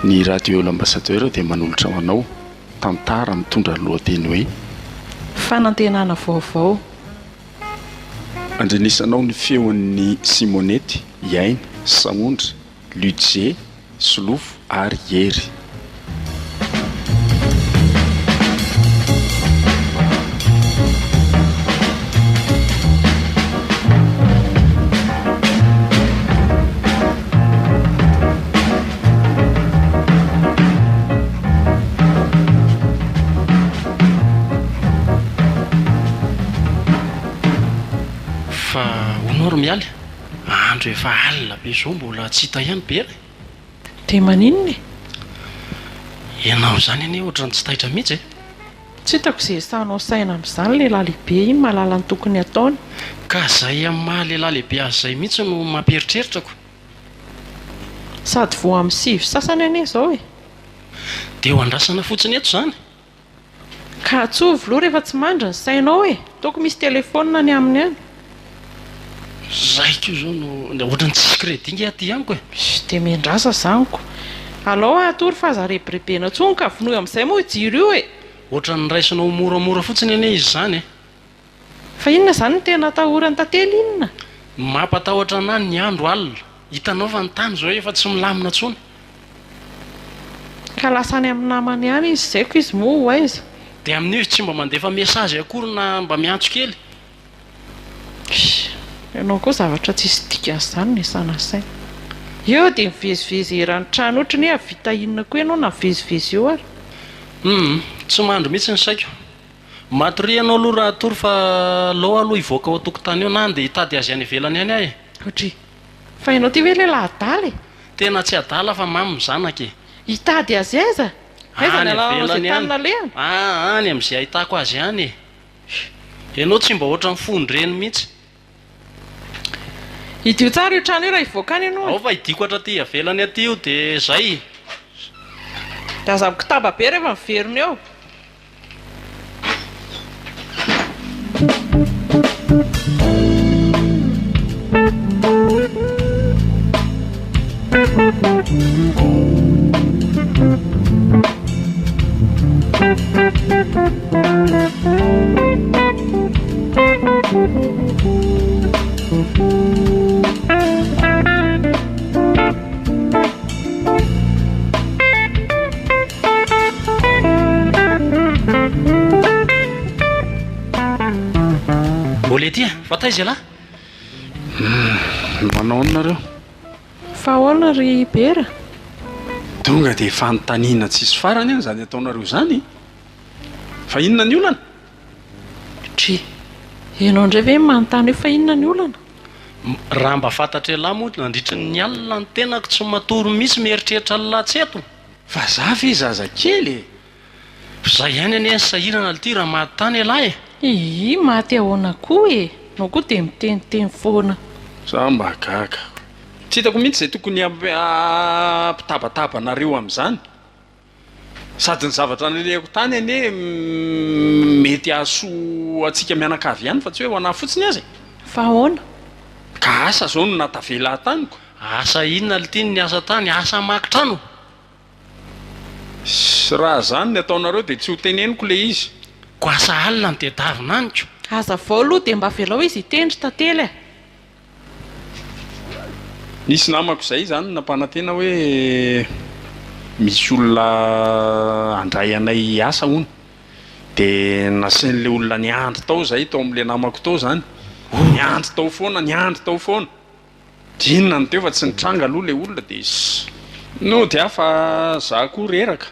Ny radio l'ambassadeur dia manolotra ho anao tantara mitondra lohateny hoe fanantenana vaovao. andrenisanao ny feon'ny Simonety, Yaina, Saondra, Ludger, Solofo ary Hery. Mialy andro efa alina be zao mbola tsy hita ihany be re. Dia maninona? Ianao zany anie ohatrany tsy taitra mihitsy e. Tsy hitako izay sahanao saina amin'izany lehilahy lehibe iny mahalala ny tokony ataony. Ka izay amin'ny maha lehilahy lehibe azy izay mihitsy no mamperitritrako. Sady voa amin'ny sivy sasany anie izao e. Dia ho andrasana fotsiny eto izany. Ka atsovo loha rehefa tsy mandry ny sainao e. Toko misy telefonina ny aminy any. Zay koa zao no ohatrany tsisy crédit aty amiko e. Dia mendrasa zaniko. Alao atory fa aza rebirebena tsony ka vinoy amin'izay moa jiro io e. Ohatrany raisinao moramora fotsiny anie izy zany e. Fa inona zany no tena atahorany tantely inona? Mampatahotra anany ny andro alina. Hitanao fa ny tany zao efa tsy milamina tsony. Ka lasany amin'ny namany ihany izy zay ko izy moa ho aiza. Dia amin'io izy tsy mba mandefa mesazy akory na mba miantso kely. Ianao koa zavatra tsisy dikany izany ny sanasaina. Eo dia mivezivezy eran'ny trano ohatry ny hoe havita inona koa ianao na mivezivezy eo ary. Tsy mandro mihitsy ny saiko. Matory ianao aloha raha tory fa lao aloha hivoaka ao an-tokotany eo na dia hitady azy any ivelany any ahy. Otry, fa ianao ty hoe lehilahy adala e? Tena tsy adala fa mamy mizanaka e. Hitady azy aiza? Aiza ny alalao izay tanina lehany? Any amin'izay ahitako azy any e. Ianao tsy mba ohatran'ny fondreny mihitsy. Idio tsara io trano io raha hivoaka any ianao. Ao fa hidiko hatraty avelany aty io dia zay. Dia aza kitaba be rehefa miveriny eo. Olety fa taiza lahy? Manao nareo? Fa ahoana ry Bera? Tonga dia fanontaniana tsisy farany any zany ataonareo zany. Fa inona ny olana? Tri, ianao indray ve manontany hoe fa inona ny olana? Raha mba fantatra lahy moa nandritra ny alina ny tenako tsy matory mihitsy mieritreritra lahatseto. Fa za ve zaza kely e. Zay ihany anie ny sahirana ity raha mahatany lahy e. Maty ahoana koa e. Nao koa dia miteniteny foana. Za mba gaga. Tsy hitako mihitsy izay tokony ampitabatabanaareo amin'izany. Sady ny zavatra nalehako tany anie mety ahasoa antsika mianakavy ihany fa tsy hoe ho anahy fotsiny azy. Fa ahoana? Ka asa zao no natavela taniko. Asa inona litiny ny asa tany? Asa maki-trano. Raha zany ny ataonareo dia tsy ho teneniko le izy. Ko asa alina ny tedavina anyko. Aza vao aloha dia mba velao izy hitendry tantely e. Nisy namako izay zany nampanantena hoe misy olona andray anay asa hono. Dia nasain'le olona niandry tao zay tao amin'le namako tao zany. Niandry tao foana, niandry tao foana. Dinona ny teo fa tsy nitranga aloha le olona dia no dia fa za koa reraka.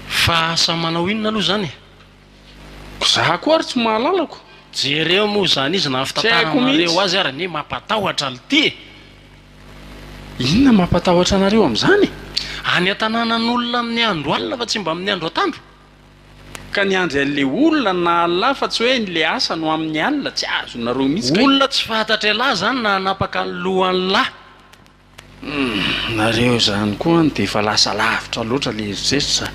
Fa asa manao inona aloha zany? Za koa ary tsy mahalalako. Jereo moa zany izy na fitaparanareo azy ary ny mampatahotra lity. Inona mampatahotra anareo amin'izany? Any an-tanànan'olona amin'ny andro alina fa tsy mba amin'ny andro atoandro. ka niandry an'le olona na ala fa tsy hoe nyle asa no amin'ny alina tsy azonareo mihitsy olona tsy fantatra lahy zany na napaka ny lohany lahy nareo zany koa ny dia efa lasa lavitra loatra le eritreritra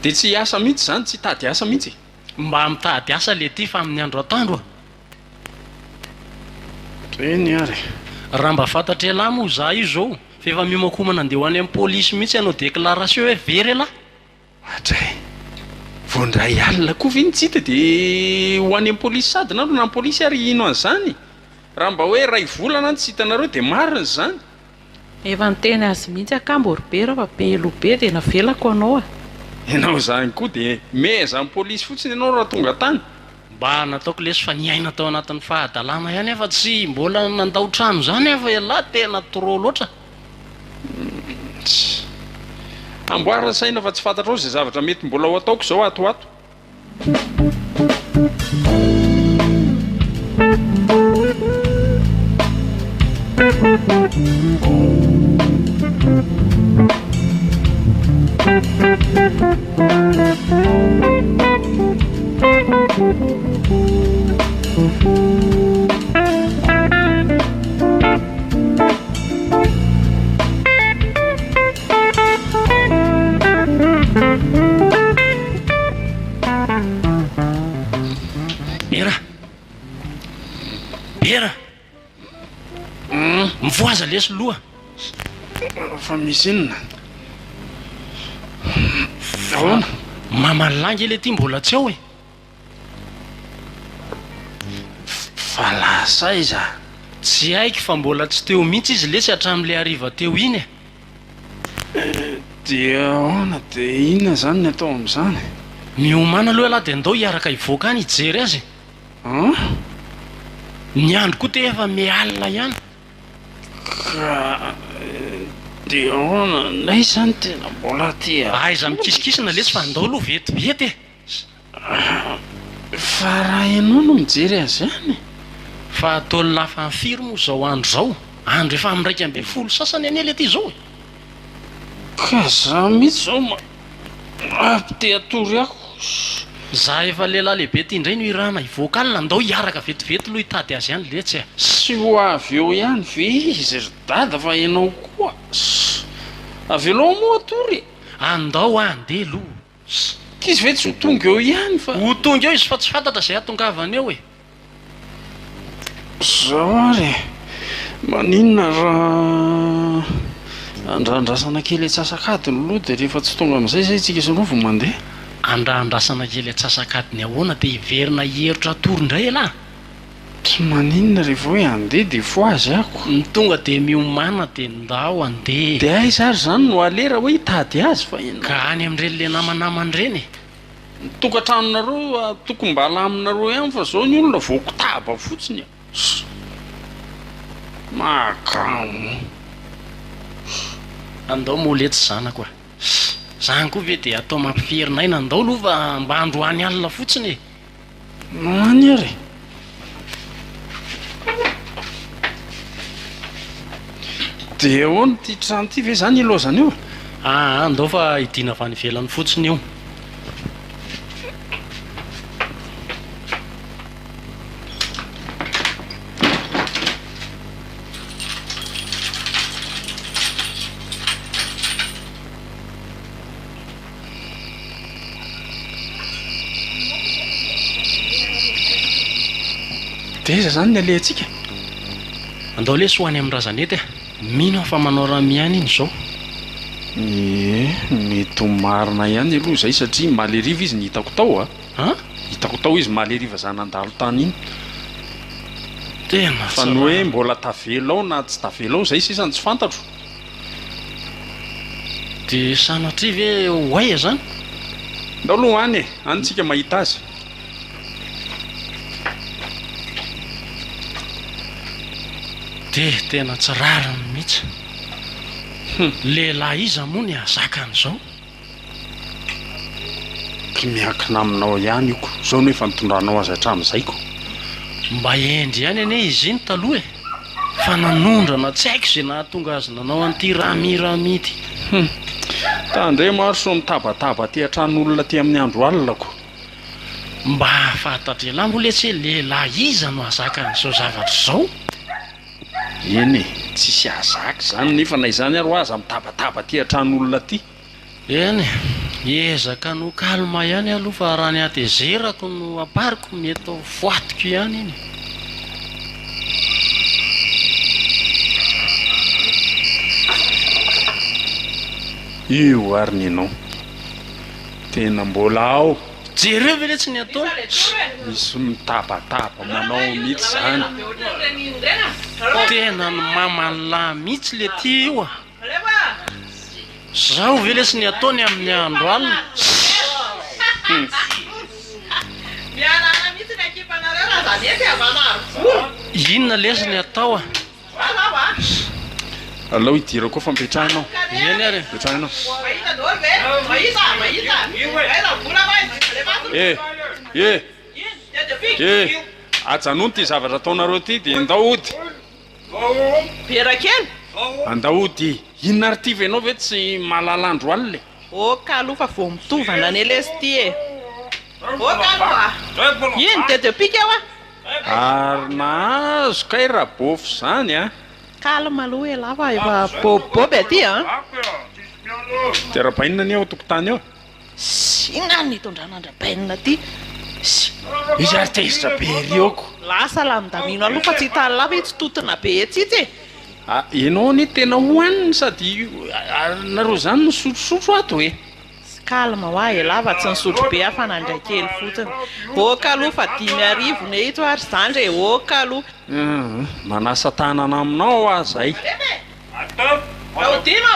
dia tsy asa mihitsy zany tsy tady asa mihitsy mba mitady asa le ty fa amin'ny andro atandro eny ary raha mba fantatra lahy moa za io zao fa efa miomakomana andeha ho any amin'ny polisy mihitsy anao déclaration hoe very lahy atray voandray alina koa viny tsy hita dia ho any amin'ny polisy sady nareo na polisy ary ino an'izany raha mba hoe ray volana tsy hitanareo dia marina zany efa niteny azy mihitsy akamborybe raha fa belobe dia navelako anao ianao zany koa dia meza amin'ny polisy fotsiny ianao raha tonga tany mba nataoko lesy fa niaina tao anatin'ny fahadalàna ihany efa tsy mbola nandao trano zany efa ialahy tena trop loatra amboarina saina fa tsy fantatrao izay zavatra mety mbola ho ataoko zao atoato Bera mivoaza lesy loha fa misy inona ahoana mamalangy le ty mbola tsy ao fa lasa iza tsy haiko fa mbola tsy teo mihitsy izy lesy hatramin'le hariva teo iny dia ahoana dia inona zany ny atao amin'izany miomana aloha lahy dia andao hiaraka hivoaka any hijery azy ny andro koa te efa mialina ihany ka dia ahoana nay zany tena mbola ty aiza mikisikisina lesy fa andao aloha vetivety fa raha ianao no mijery azy any fa ataony lafa ny firy moa zao andro zao andro efa amin'nraika ambe folo sasany any le ty zao ka za mihitsy zao ampite atory ako za efa lehilahy lehibe ty indray no irana hivoaka alina andao hiaraka vetivety aloha hitady azy any letsy sy ho avy eo ihany ve izy ry dada fa ianao koa avy alao moa atory andao andeha lo kizy ve tsy ho tonga eo ihany fa ho tonga eo izy fa tsy fantatra zay atongavany eo zao ary maninona raha andrandrasana kely atsasakadiny loha dia rehefa tsy tonga amin'izay zay tsika sy novo mandeha andrandrasana kely atsasakadiny ahoana dia hiverina hieritra atory indray lahy tsy maninona rehefa hoe andeha dia fo azy ako ny tonga dia miomana dia ndao andeha dia aiza ary zany no alera hoe hitady azy fa ka any amin'ireny le namanamany reny tokantranonareo tokombala aminareo ihany fa zao ny olona voakotaba fotsiny makamo andao moletsy zanako zany koa ve dia atao mampiferinay nandao aloha fa mba andro any alina fotsiny many ary dia ahoana ty trano ty ve zany ilozany io andao fa hidina fa nivelany fotsiny io deza zany ny alehantsika andao le soany amin'ny razanety mino fa manao raha miany iny zao mety marina ihany aloha zay satria maleriva izy ny hitako tao hitako tao izy maleriva zany andalo tany iny tena fa ny hoe mbola tavelao na tsy tavelao zay sisany tsy fantatro dia sanatria ve hoaya zany ndao aloha any anytsika mahita azy dia tena tsy rariny mihitsy lehilahy iza moa ny azakan'izao miakina aminao ihany iko zao no efa nitondranao azy hatramin'izayko mba endry ihany anie izy iny taloha fa nanondrana tsy haiko izay nahatonga azy nanao an'ity ramiramy ity tandre maro so mitabataba ty hatran'olona ty amin'ny andro alinako mba fantatra la mbola tsy lehilahy iza no azaka n'izao zavatra izao. eny tsisy azaka zany nefa na izany aro aza mitabataba ty atran'olona ty. eny ezaka no kalma ihany aloha fa raha ny atezerako no apariko mety ao foatiko ihany iny. io ary ny anao tena mbola ao jereo ve le tsy ny atao misy mitabataba manao mihitsy zany. tena ny mamalahy mihitsy le ty io a. zaho ve le tsy ny ataony amin'ny andro alina. inona lesy ny atao a. alao idirako fa mipetrahanao. eny ary mipetrahanao. ajanony ty zavatra ataonareo ty de andaody berakely andaody inona ary ty venao ve tsy malalandro alina. oka aloha fa vo mitovana ny lesy ty e. oka aloha iny de depika eo a ary nahazo kay raha bofy zany a. kalma aloha e lava efa boboby aty a. terabainina ny ao tokotany ao. sinany itondran'andrabainina ty. izy ary tezitra be rioko. lasa lamindamino aloha fa tsy hitany lava i tsy totina be etsitsy e. enao ny tena hoaniny sady nareo zany nosotrosotro ato e. kalma ho a e lava tsy nisotro be afa nandray kely fotsiny. oka aloha fa 5 ne ito ary zany re oka aloha. manasa tanana aminao a zay. odino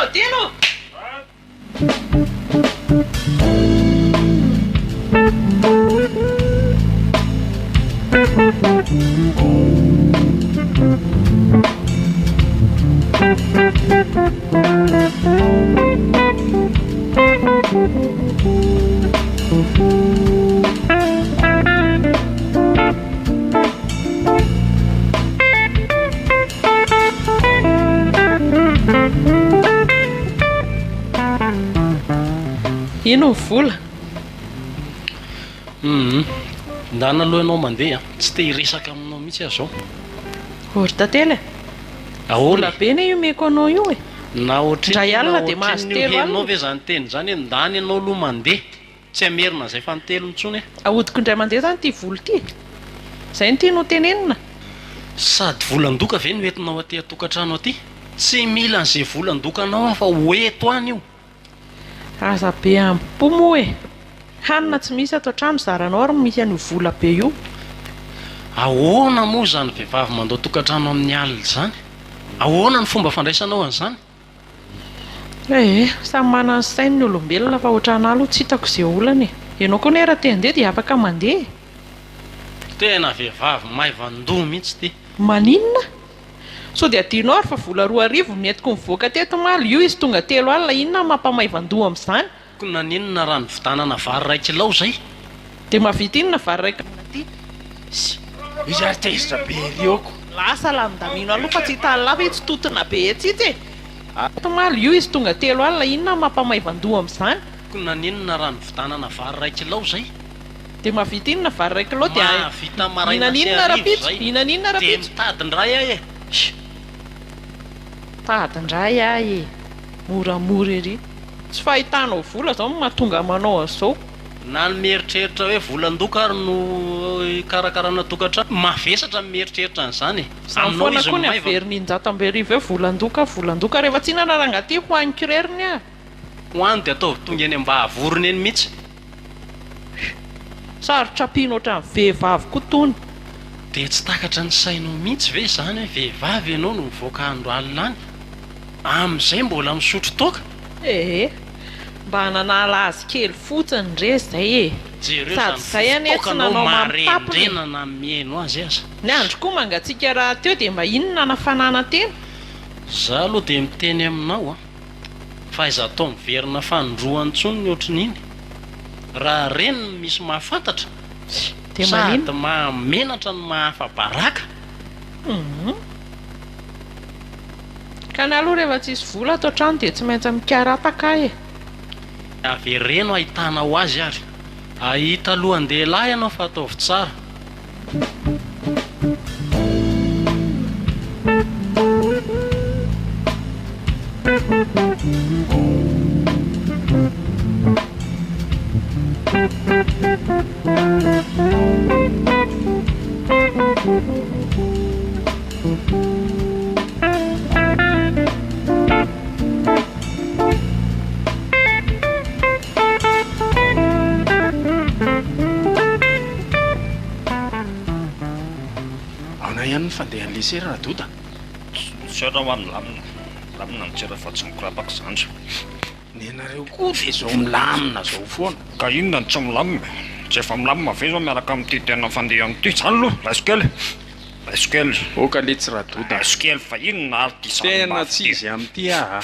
ino vola. ndana aloha ianao mandeha tsy te hiresaka aminao mihitsy aho zao. ory tately vola be ne io meko anao io e. na Ndray alina dia mahazo telo alina. ohatrenao ve zany teny zany hoe ndany ianao aloha mandeha tsy hamerina zay fa nitelo nitsony e. ahodiko indray mandeha zany ty vola ty zay ny tianao tenenina. sady volan-doka ve no entinao aty atokantrano aty tsy mila an'izay volan-dokanao aho fa hoeto any io. aza be ampo moa e. hanina tsy misy ato an-trano zaranao ary misy an'io vola be io. ahoana moa zany vehivavy mandao tokantrano amin'ny alina zany. ahoana ny fomba fandraisanao an'izany. samy manana ny sainy ny olombelona fa ohatrana aloha tsy hitako izay olana e. ianao koa nera te handeha dia afaka mandeha. tena vehivavy maivan-doha mihitsy ty. maninona so dia tianao ary fa vola 2 netiko mivoaka teto maly io izy tonga 3 alina inona mampamaivan-doha amin'izany. ko naninona raha ny vitanana vary ray kilao zay. dia mavita inona vary raika ty. izy ary tezitra be rioko. lasa lamindamino aloha fa tsy hitany lava i tsy totina be etsitsy e. maly io izy tonga 3 alina inona mampamaivan-doha amin'izany. ko naninona raha ny vitanana vary ray kilao zay. dia mavita inona vary ray kilao dia mavita maraina sy inaninona arivo rapitso zay. inaninona dia rapitso. mitadindray ahy e. tadindray ahy e. moramora ery tsy fahitanao vola zao mahatonga manao an'izao. na ny mieritreritra hoe volan-doka ary no karakarana tokantrano mavesatra ny mieritreritra an'izany e. aminao izy koa ny averiny 900 hoe volan-doka rehefa tsy hinana rangaty hoany kireriny a. hoany dia ataovy tonga eny mba havorony eny mihitsy. sarotra ampino ohatran'ny vehivavy koa tony. dia tsy takatra ny sainao mihitsy ve zany hoe vehivavy ianao no mivoaka andro alina any amin'izay mbola misotro toka. mba hananala azy kely fotsiny re zay e. sady zay ane tsy nanao mamitampony. na mieno azy aza. ny andro koa mangatsika raha teo dia mba inona nafanana tena. za aloha dia miteny aminao a fa iza atao miverina fanondroany tsony ny ohatrin'iny raha reny no misy mahafantatra dia sady mahamenatra ny mahafabaraka. ka ny aloha rehefa tsisy vola ato an-trano dia tsy maintsy mikarataka e. avereno ahitana ho azy ary ahita aloha andeha lahy ianao fa ataovy tsara. aona ihany ny fandehan'le sera radota sera ho lamina mitsera fa tsy mikorapaka zandra ny anareo koa de zao milamina zao foana ka inona ny tsy milamina tsy efa milamina ve zao miaraka amin'ity tena fandehan'ity zany aloha baiskely oka le tsy radota baiskely fa inona ary ty tena tsy izy amin'ity aha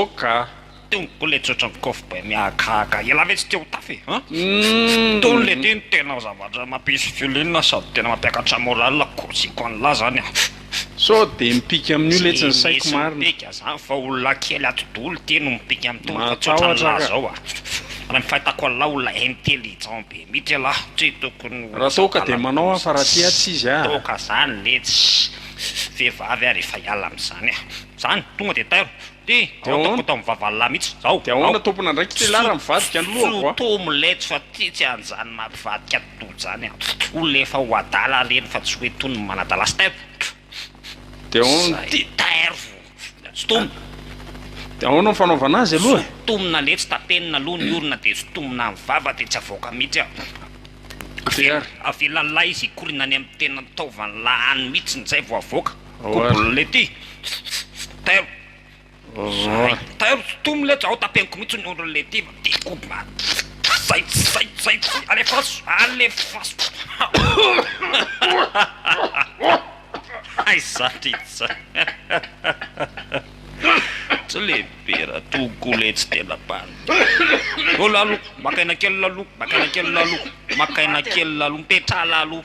oka tonko le tsotra mikofy miakaka ela ve tsy teo tafy tony le ty ny tena zavatra mampisy fiolinina sady tena mampiakatra moral korsiko an'la zany so de mipika amin'io le tsy ny saiko marina mipika zany fa olona kely atodolo ty no mipika amin'ny tony fa tsotra an'la zao raha mifahitako an'la olona intelligent be mihitsy ala tsy tokony raha toka de manao a fa raha ty atsy izy a toka zany le tsy vehivavy ary efa hiala am'zany zany tonga de tairo ty aotako tao mivavalahy mihitsy zao de ahoana tompona ndraiky ty lara mivadika ny lohako a tomoletsy fa ty tsy an'zany mampivadika tontolo zany olona efa ho adala reny fa tsy hoe tony manadala sy tairo de ahoana ty tairo stom de ahoana fanaovana azy aloha tomona le tsy tapenina aloha ny orona de sotomona mivava de tsy avoaka mihitsy avelan'lahy izy ikorina ny amin'ny tena taovan'la any mihitsy nzay vo avoaka kobola le ty tairo tairo sotomo le ao tapeniko mihitsy ny orona le ty de koba zay alefaso ay satritsa tsy lehibe raha toko le tsy tena bany o lalo makaina kely lalo mipetra lalo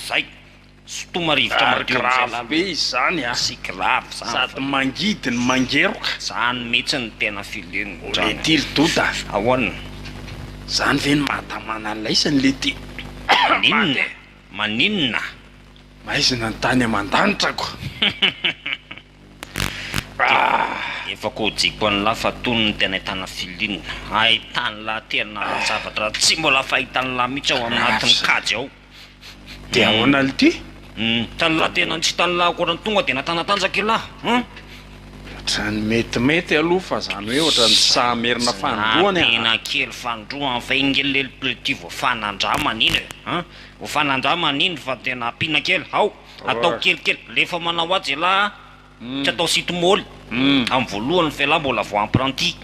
zay sotoma rivotra grave be izy zany a sy grave zany sady mangidiny mangeroka zany mihitsy ny tena fileny le tiry dota ahoana zany ve ny mahatamana an'ilay isany le ty maninona maizina ny tany aman-danitrako efa ko jiko an'la fa tony ny tena ahitana filinina ahitanyla tena zavatra tsy mbola fahitan'la mihitsy ao amin'atiny kajy ao de ahoana le ty tan'la tena tsy tan'la akorany tonga de natanatanjaka ila ohatrany metimety aloha fa zany hoe ohatrany samerina fandroany tena kely fandroany fa ingelelety voafanandra maniny voafanandra fa tena apina kely ao atao kelikely rehefa manao azy la tsy atao sitomoly amin'ny voalohany fe la mbola vo apprenti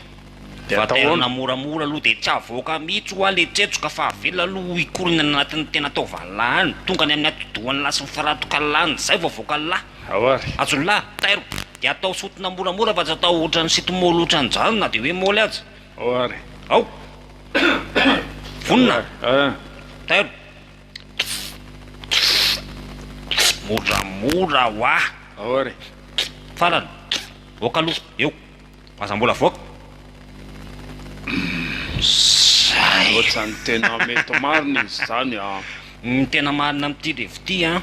fa tena moramora aloha de tsy avoaka mihitsy ho ale tsetsoka fa avela aloha ikorina anatin'ny tena taovan'la any tonga ny amin'ny atodohan'ny la sy mifaratoka lany zay vo avoaka la azon'la tairo de atao sotona moramora fa tsy atao ohatrany sitomoly ohatran'zany na de hoe moly azy ao vonina tairo moramora hoa farany voaka aloha eo aza mbola voaka ohatrany tena mety marina izy zany a tena marina am'ty revity a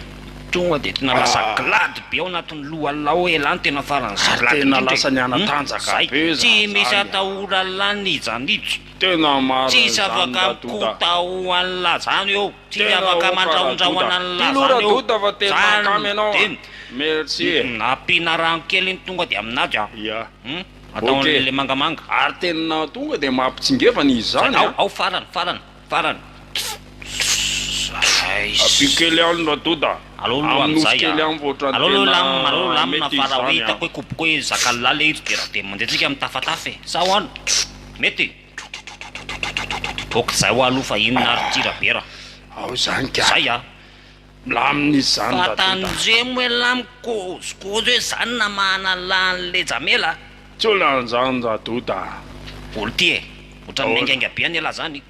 tonga de tena lasa glady be ao anatin'ny lohalao elany tena farany tena lasa ny anatanjaka be tsy misy atahora lany izanitso tena marina tsisy afaka mikotahoan'la zany eo tsy afaka mandrahondrahoanan'la zany eo merci napina rano kely iny tonga de aminazy ya ataon'le mangamanga ary tena tonga de mampitsingevana izy zany ao farany apikely any radoda aloaloha lamina fara hoe hitako hoe kopoko hoe zakalala le izy de raha de mandehatsika amin'ny tafatafy sa hoano mety boka zay ho aloha fa inona ary tira bera ao zany ka zay a lamina izy zany fatandremo hoe lamikoskozy hoe zany na mahana lan'le jamela tsy olan'zany radoda olo ty e ohatrany maingainga be any ela zany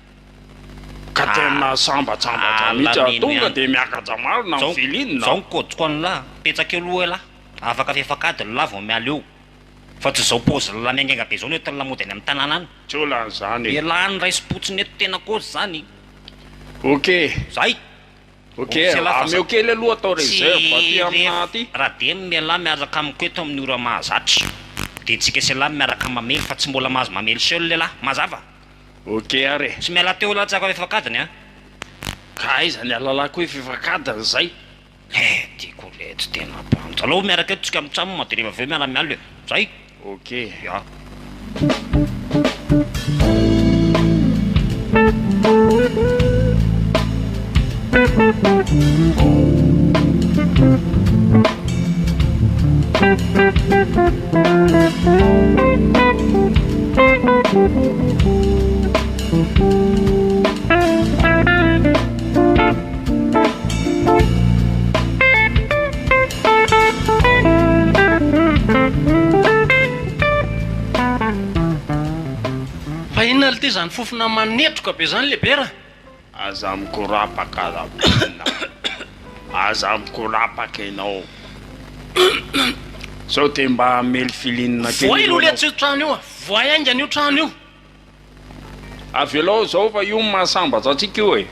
ka tena sambatsambatra mihitsy tonga de miakaja marina amin'ny filinina zao nikotsiko an'la petsaka aloha ela afaka fefakadiny la vo miala eo fa tsy zao paozy lalamiainganga be zao ny hoetin'ny lamody any amin'ny tanàna any tsolan'izany ialahany raisy-potsiny eto tena kozy zany ok zay ok ameo kely aloha atao réserve aty amina aty raha de miala miaraka amiko eto amin'ny ora mahazatra de tsika sela miaraka mamely fa tsy mbola mahazo mamely seul lehilahy mazava ok are tsy miala teo latsaka efakadiny a ka aiza ny alalako hoe fifakadany zay tiako le tsy tena banjo aloha miaraka eto tsika amitsamo ma de rehefa aveo miala mialo e zay ok ya fa inona le ty zany fofona manetroka be zany lehibe raha aza mikorapaka rabana aza mikorapaka ianao sao te mba mely filinina voay lo le tsy trano io a voaingany io trano io avy aloha zao fa io mahasambatsa atsika io e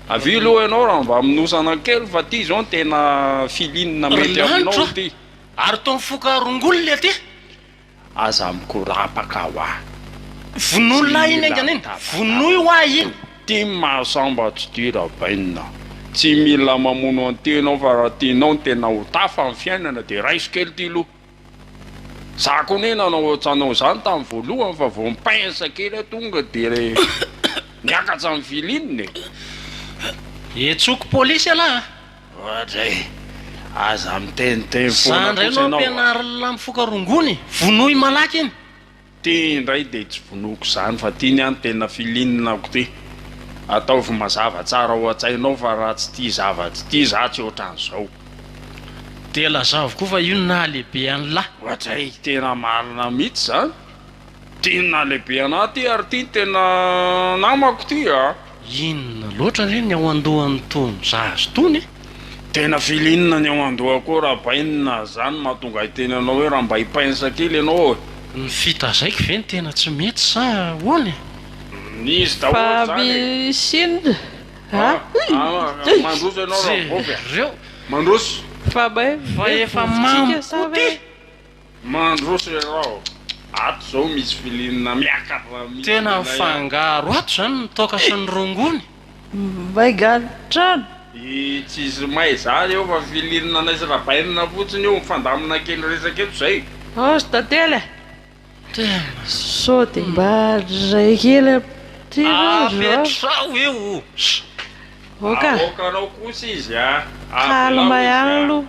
avy aloha ianao raha mba minosana kely fa ty zao tena filinina mety aminao ty ary to mifoka rongolo le ty aza mikorapaka ho a vono lahy iny aingana iny vono io a iny ty mahasambatsy ty rabaina tsy mila mamono antenao fa raha tianao tena ho tafa amin'ny fiainana de raiso kely ty loha zako ne nanao otsanao zany tamin'ny voalohany fa vo mipainsa kely tonga de miakatra amin'ny filininy etsoko polisy alahy ohatray aza miteniteny zandray anao ampianarila mifoka rongony vonoy malaky iny ty indray de tsy vonoko zany fa ty ny any tena filininako ty ataovy mazava tsara ho atsainao fa raha tsy ty zavatsy ty za tsy ohatran'izao de lazavo koa fa io na lehibe any lahy ohatray tena marina mihitsy zany ty na lehibe ana ty ary ty tena namako ty a inona loatra reny ny ao andohan'ny tony zazo tony tena filinina ny ao andoha koa raha bainina zany mahatonga hiteny anao hoe raha mba hipainsa kely ianao ny fitazaiky ve ny tena tsy mety sa hoany nisy daholo zany Fabisinda. mandroso ianao raha vovy reo mandroso Fa efa mampoty mandroso ianao ato zao misy filinina miakatra mihitsy tena fangaro ato zany nitoka sy ny rongony Vaigaly trano. tsisy may zany eo fa filinina anaizy raha bainina fotsiny io mifandamina kely resaka eto zay Ozy tately e. tena Sao de mba ray kely ty apetrao io Oka. aokanao kosa izy a Kalma ihany aloha.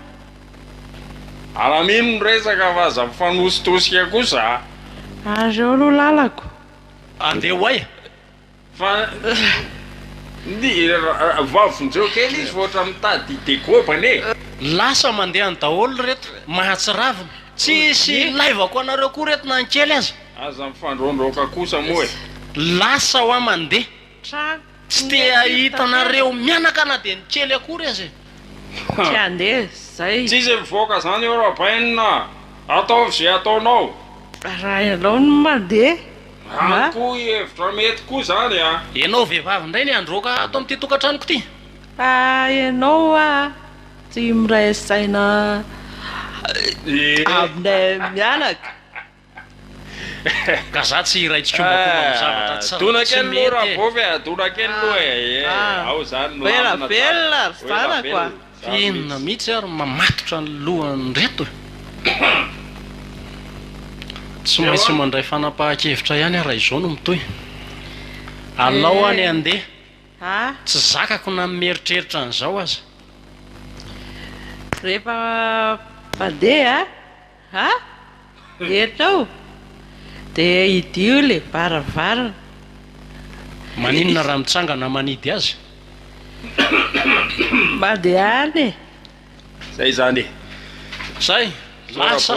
alamino resaka fa aza mifanositosika kosa Andreo aloha lalako. andeha ho aia fa ny vavonjeo kely izy voatra mitady degobany e lasa mandeha ny daholo reto mahatsiravina tsisy laivako anareo koa reto na nkely azy aza mifandrondroka kosa moa e lasa ho a mandeha Trano. tsy te ahitanareo mianaka na de nikely akory azy Tsy andeha zay. tsisy mivoaka zany eo raha bainina ataovy zay ataonao Raha ianao no mandeha. ankoa hevitra mety koa zany a ianao vehivavy indray ny androka ato amin'ity tokantranoko ty Ianao a tsy miray saina aminay mianaka. ka za tsy iraitsikombako zavatra dona tsy kely loha raha mety vovy a dona kely loha e ao zany Vela velona ry zanako a. inona mihitsy ary mamatotra ny lohany reto tsy maintsy mandray fanapahan-kevitra ihany raha izao no mitoy alao any andeha tsy zakako na meritreritra an'izao aza Rehefa mandeha etrao de idio le varavarana. maninona raha mitsangana manidy azy Mandeha any. zay zany e zay lasa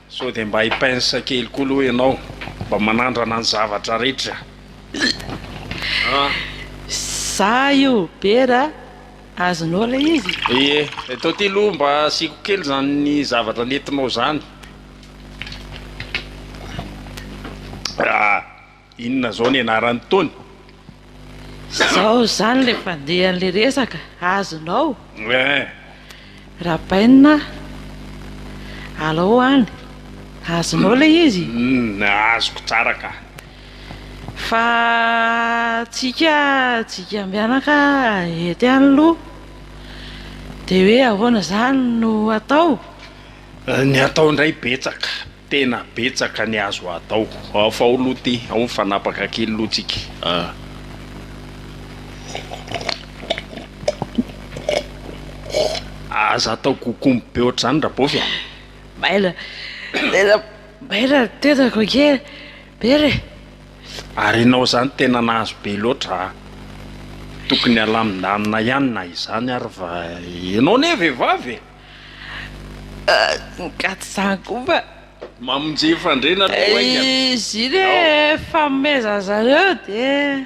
so de mba hipainsa kely koa aloha ianao mba manandrana ny zavatra rehetra Za io bera azonao le izy. ie atao ty loha mba asiako kely zany ny zavatra nentinao zany inona zao ny anaran'ny taony? Zao zany le fandehan'le resaka azonao e rabaina alao any azonao le izy azoko tsara ka fa tsika mianaka ety anyloha de hoe ahoana zany no atao ny atao indray betsaka tena betsaka ny azo atao fa oloha ty ao fanapaka kely lohatsika aza atao kokombo be ohatr'izany rabofy baila tetako kely bere ary ianao zany tena nahazo be loatra tokony alamindamina ihany na izany ary va ianao ne vehivavy gaty zany koa fa mamonjy fandrena izy le fameza zareo de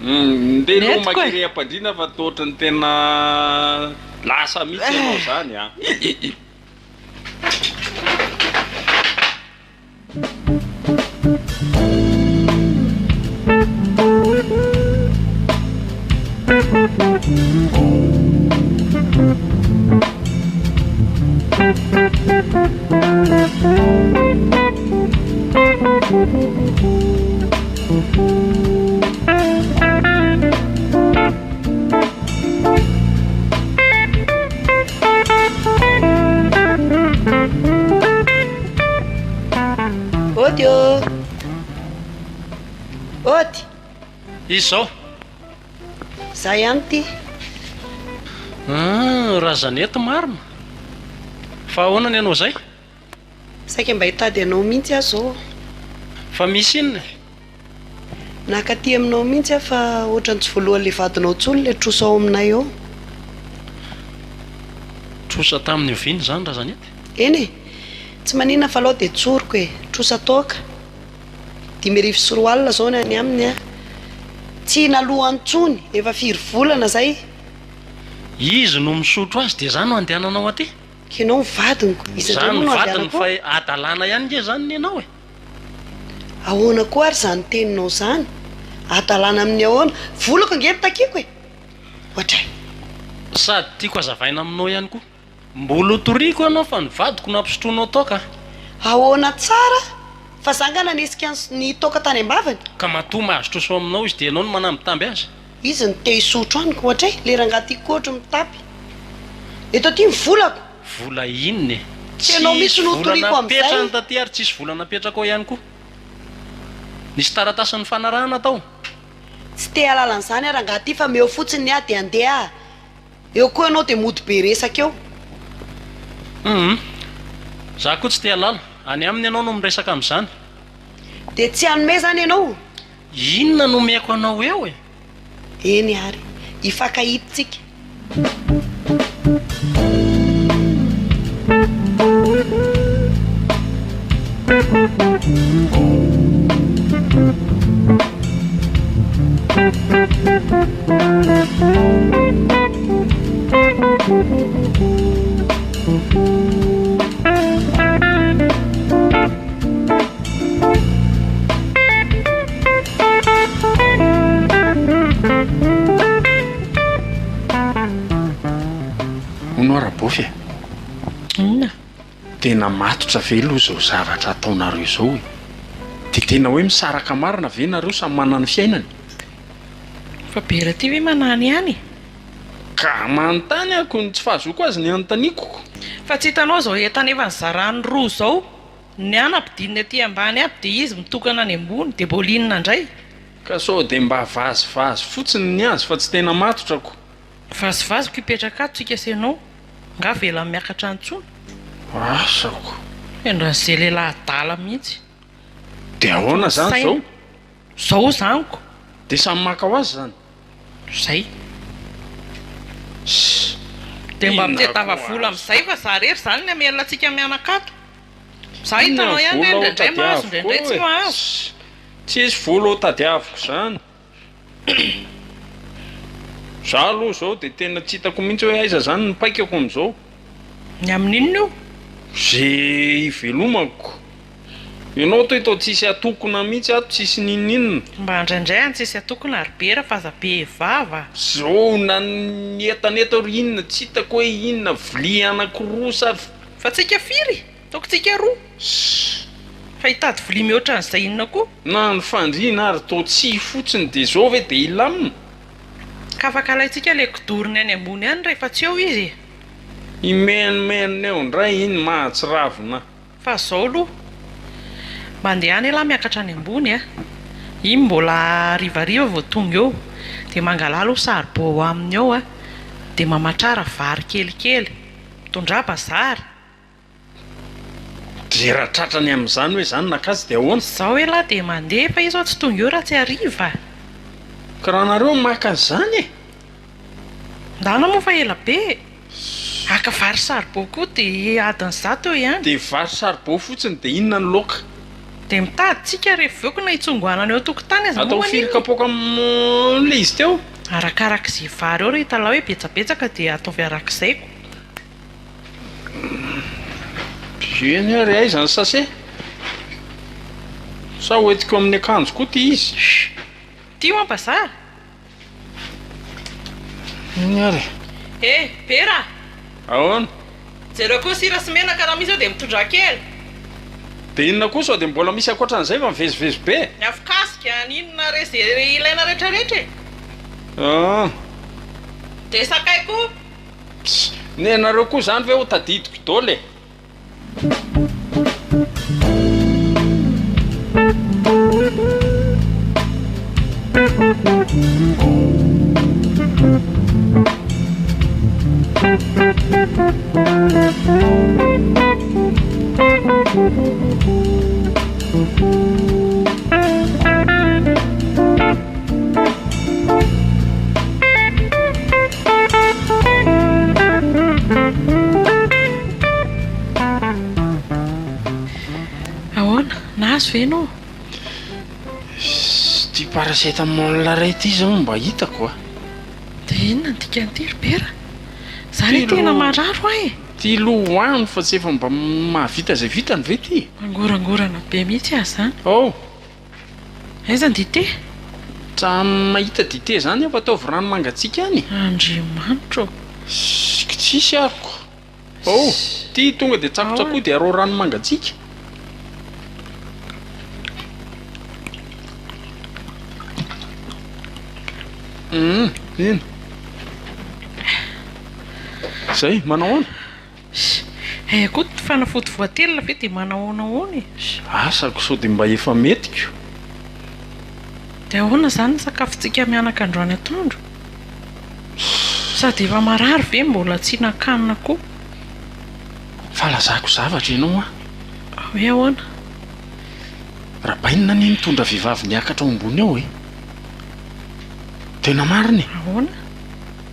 nde no makiream-padrina fa tohatra ny tena lasa mihitsy ianao zany Oty izy zao za ihany ty raha zanety marina fa ahoana ny ianao zay saika mba hitady anao mihitsy aho zao fa misy inona nakaty aminao mihitsy aho fa ohatrany tsy voalohan'le vadinao tsony le trosa ao aminay eo trosa tamin'ny oviny zany raha zanety eny e tsy manina fa lao de tsoriko e trosa toaka dimerivo soroalina zao ny any aminy a tsy naloha antsony efa firy volana zay izy no misotro azy de zany no andehananao aty kenao mivadiniko izany vadiny fa adalàna ihany nge zany ny ianao e ahoana koa ary zany teninao zany adalàna amin'ny ahoana volako angety takiko e ohatray sady tiako azavaina aminao ihany koa mbola otoriako ianao fa nivadiko nampisotroanao toka ahoana tsara fa zangana nisika ny toka tany ambavany ka matoa mahazotroso aminao izy de ianao no manambitamby azy izy ny te hisotro aniko ohatray le rangatiko ohatra mitapy eto ty mivolako vola inona tsy ianao misy notoriko am'zay taty ary tsisy vola napetraka ao ihany koa nisy taratasin'ny fanarahana tao tsy te alalan'izany arangaty fa meo fotsiny a de andeha eo koa ianao de mody be resaka eo za koa tsy te alala any aminy ianao no miresaka amin'izany de tsy anome zany ianao inona no meko anao eo e eny ary ifankahititsika ono arabofy tena matotra velo zao zavatra ataonareo zao e de tena hoe misaraka marina ve nareo samy manany fiainany fa bera ty hoe manany ihany ka manontany ako ny tsy fahazoko azy ny anontaniako fa tsy hitanao zao etanefa ny zarany roa zao ny any ampidininy aty ambany aby de izy mitokana any ambony de bolinina indray ka sao de mba vazivazy fotsiny ny azy fa tsy tena matotrako vazivaziko hipetraka ato tsika senao nga vela miakatra antsony asako endran'izay lehilahy adala mihitsy de ahoana zany zao zao zaniko de samy maka ho azy zany zay de mba mitetava vola am'izay fa za rery zany ny amelona atsika mianakato za hitanao ihany re ndraindray mahazo ndraindray tsy mahazo tsy isy vola ho tadiaviko zany za aloha zao de tena tsy hitako mihitsy hoe aiza zany ny paikako am'izao ny amin'inona io zay ivelomako ianao to itao tsisy atokona mihitsy ato tsisy nininina mba indraindray any tsisy atokona ary bera fa zabe vava zao na netaneta ry inona tsy hitako hoe inona vilia anakiroa sa fa tsika firy taoko tsika roa fa hitady vilia mihoatra an'izay inona koa na ny fandriana ary tao tsy fotsiny dia zao ve dia ilamina ka afaka alaitsika le kodoriny any ambony any rehefa tsy eo izy imenomenona eo indray iny mahatsiravina fa zao aloha mandeha any aloha miakatra any ambony iny mbola rivariva vao tonga eo dia mangalalo saribao aminy eo dia mamatrara vary kelikely mitondra bazary dia raha tratrany amin'izany hoe zany nakazy dia ahoana zao elahy dia mandeha fa izy ao tsy tonga eo raha tsy hariva ka raha nareo maka zany e ndana moa fa ela be aka vary saribao koa dia adiny zato eo ihany dia vary saribao fotsiny dia inona ny loka dia mitadyntsika rehefa veo ko na hitsongoanana eo tokotany azy atao firy kapoaka le izy teo arakarak'izay vary eo reha hitalao hoe betsabetsaka dia ataovy arak'izay ko eny ary ay zany sase sa hoentiko amin'ny akanjo koa ty izy tia mampazara eny ary pera ahoana jereo koa sira sy menaka raha misy eo dia mitondra kely dia inona koa sao dia mbola misy akoatran'izay fa mivezivezy be ny afikasika ninona rezay ilaina rehetrarehetra dia sakay koa ne nareo koa zany ve ho tadidiko dole ahoana nahazo ve enao ty paracetamol ray ty zao mba hitako dia inona ny dikany ty pera zany tena mararo ty lohoany fa tsy efa mba mahavita zay vitany ve ty angorangorana be mihitsy azy zany aizany dite tsa mahita dite zany efa ataovy rano mangatsika any andriamanitro tsisy aroko ty tonga dia tsakotsako dia arao rano mangatsika iny zay manao ahoana koa ty fanafody voatelina ve dia manao ahoanahoany asako sao dia mba efa metiko dia ahoana zany ny sakafontsika mianaka androany atoandro sady efa marary ve mbola tsy nakanina koa falazako zavatra ianao hoe ahoana raha bainina ny mitondra vehivavy niakatra ao ambony eo tena mariny ahoana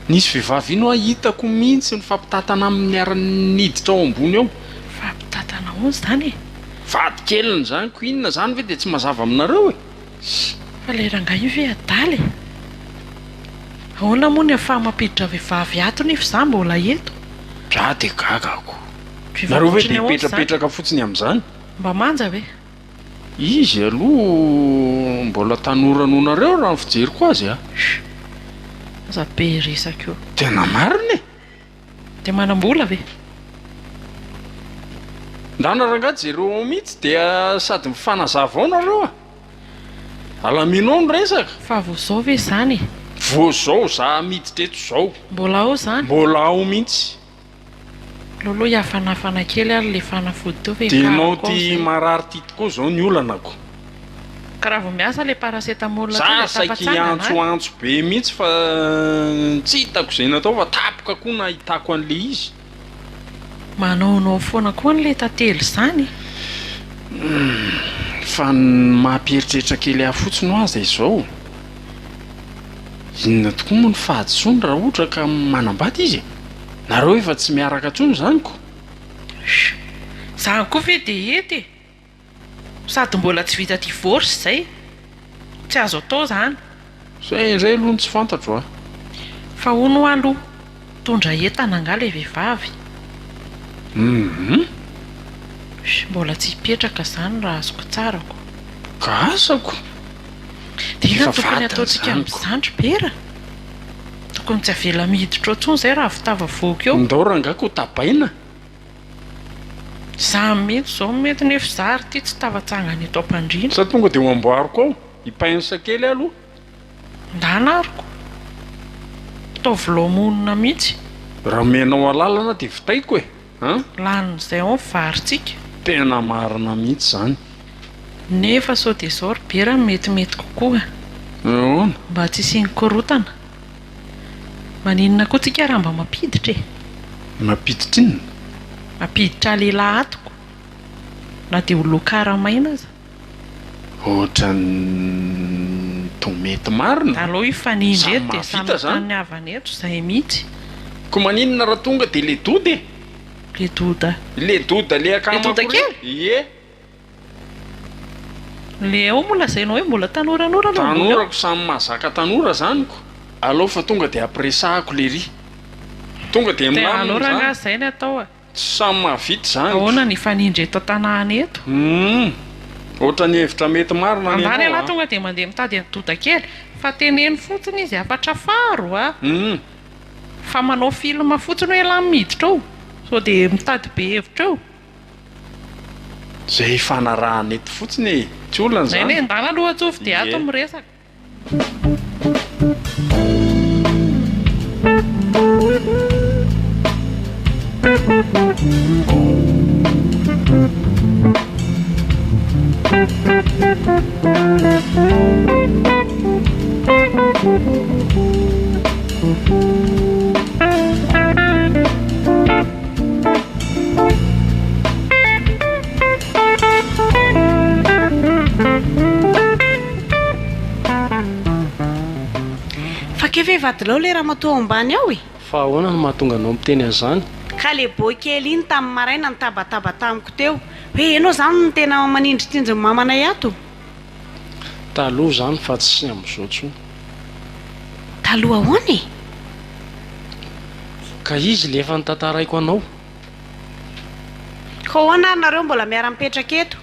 nisy vehivavy ino hitako mihitsy ny fampitatana amin'ny ara-niditra ao ambony eo fampitatana ahoana zany vady keliny zany ko inona zany ve dia tsy mazava aminareo fa le ranga io ve adaly ahoana moa ny afaha mampiditra vehivavy ato nefa za mbola eto dra dia gagako nareo ve dia hipetrapetraka fotsiny amin'izany mba manja ve izy aloha mbola tanoranonareo raha ny fijeriko azy aza be resaka eo tena mariny dia manam-bola ve ndana rangaty jereo mihitsy dia sady mifanazava ao nareo alaminao ny resaka fa vo zao ve zany vo zao za miditra eto zao mbola ao zany mbola ao mihitsy loloha hiafanafana kely ary le fanafody teo ve dia nao ty marary ty tokoa zao ny olanako ka raha vo miasa le paracetamol za saiky antsoantso be mihitsy fa tsy hitako zay natao fa tapoka koa nahitako an'le izy manaonao foana koa n'le tantely zany fa mampieritreritra kely afotsiny ho azy izao inona tokoa moa ny fahadisony raha ohatra ka manambady izy nareo efa tsy miaraka ntsony zany ko zany koa ve dia ety sady mbola tsy vita divorce zay tsy azo atao zany zay aloha ny tsy fantatro fa hono aloha tondra entana anga le vehivavy Mbola tsy hipetraka izany raha azoko tsarako. Ka asako Dia inona Efa tokony vatany ataontsika zanako. amin'izandry Bera? Tokony tsy avela miditra oatsony izay raha vitava voky eo. ndao rangako ho tapaina. Za mety zao mety nefa zary ty tsy tavatsangany eto am-pandriana. Sa tonga dia ho amboariko ao hipainsa kely aloha. Ndanariko taovilomonina mihitsy Raha menao alalana dia vitaiko e. lanin'izay ao varitsika. Tena marina mihitsy zany. Nefa sao dia zao ry Bera metimety kokoa Ahoana? mba tsy isiany korotana. Maninona koa tsika raha mba mampiditra e? Mampiditra inona? Mampiditra lehilahy atoko na dia ho lokaramaina aza. Ohatran'ny tomety marina. Aloha ifanindry eto Samy dia mahavita zany. samy avany eto izay mihitsy. Ko maninona raha tonga dia le dody e? Le doda Le doda le akama Le doda kely? Ie. le ao moa lazainao hoe mbola tanoranora aloha ambony ao. Tanorako samy mahazaka tanora zanyko. Alao fa tonga dia apresahako le ry. Tonga dia Dia milamina alora nga zany. izay ny atao a. Samy mahavita zany. Ahoana ny fanindry eto an-tanàna eto. Ohatran'ny hevitra mety marina ny Andany ianao, alahy tonga dia mandeha mitady ny doda kely fa teneny fotsiny izy afatra faro a. Fa manao film fotsiny hoe lany miditra ao sao dia mitady be hevitra ao. Zay fanarahana eto fotsiny e. Tsy olona Zay zany. ne ndana aloha atsofi dia ato Ie. miresaka. fa ke vehivadilao le raha matoa ambany ao e. Fa ahoana no mahatonga anao miteny an'izany? Ka le boikely iny tamin'ny maraina ny tabataba tamiko teo hoe ianao zany no tena manindry tinjy mamanay ato. Taloha zany fa tsy amin'izao tsony. Taloha ahoana e? Ka izy le efa nitantaraiko anao. Ka ahoana ary nareo mbola miara-mipetraka eto?